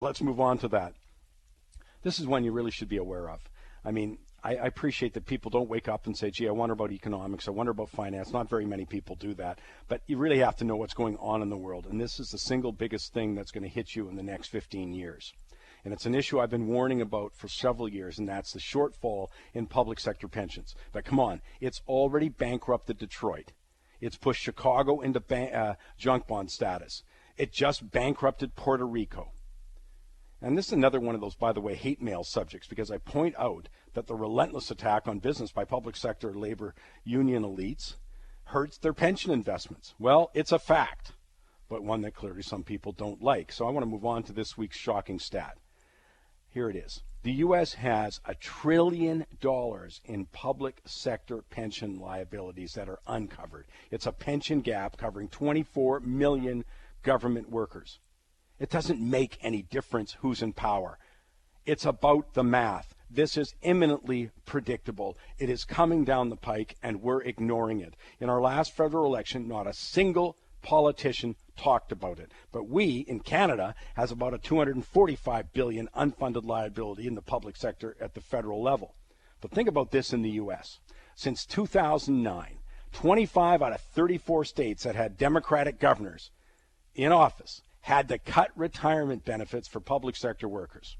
Let's move on to that. This is one you really should be aware of. I mean, I appreciate that people don't wake up and say, gee, I wonder about economics, I wonder about finance. Not very many people do that. But you really have to know what's going on in the world. And this is the single biggest thing that's going to hit you in the next 15 years. And it's an issue I've been warning about for several years, and that's the shortfall in public sector pensions. But come on, it's already bankrupted Detroit. It's pushed Chicago into junk bond status. It just bankrupted Puerto Rico. And this is another one of those, by the way, hate mail subjects, because I point out that the relentless attack on business by public sector labor union elites hurts their pension investments. Well, it's a fact, but one that clearly some people don't like. So I want to move on to this week's shocking stat. Here it is. The U.S. has $1 trillion in public sector pension liabilities that are uncovered. It's a pension gap covering 24 million government workers. It doesn't make any difference who's in power. It's about the math. This is imminently predictable. It is coming down the pike, and we're ignoring it. In our last federal election, not a single politician talked about it. But we, in Canada, has about a $245 billion unfunded liability in the public sector at the federal level. But think about this in the U.S. Since 2009, 25 out of 34 states that had Democratic governors in office had to cut retirement benefits for public sector workers.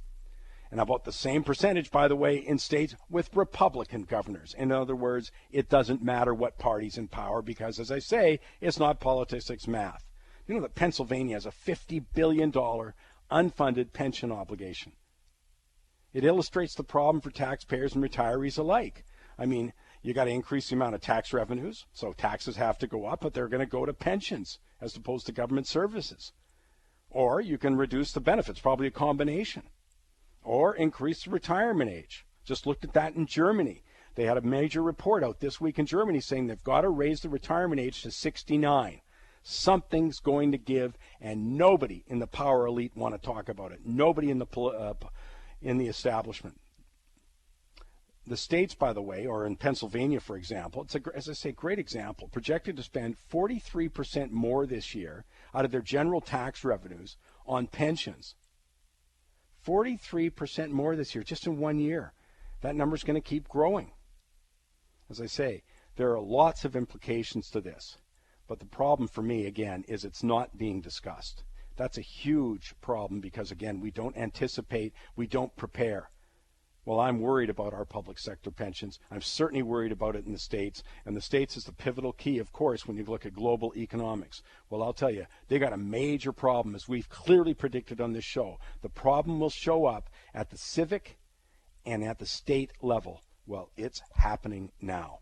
And about the same percentage, by the way, in states with Republican governors. In other words, it doesn't matter what party's in power because, as I say, it's not politics, it's math. You know that Pennsylvania has a $50 billion unfunded pension obligation. It illustrates the problem for taxpayers and retirees alike. I mean, you got to increase the amount of tax revenues, so taxes have to go up, but they're going to go to pensions as opposed to government services. Or you can reduce the benefits, probably a combination. Or increase the retirement age. Just looked at that in Germany. They had a major report out this week in Germany saying they've got to raise the retirement age to 69. Something's going to give, and nobody in the power elite want to talk about it. Nobody in the establishment. The states, by the way, or in Pennsylvania, for example, it's as I say, great example, projected to spend 43% more this year out of their general tax revenues on pensions. 43% more this year, just in 1 year. That number's going to keep growing. As I say, there are lots of implications to this. But the problem for me, again, is it's not being discussed. That's a huge problem because, again, we don't anticipate, we don't prepare. Well, I'm worried about our public sector pensions. I'm certainly worried about it in the States. And the States is the pivotal key, of course, when you look at global economics. Well, I'll tell you, they got a major problem, as we've clearly predicted on this show. The problem will show up at the civic and at the state level. Well, it's happening now.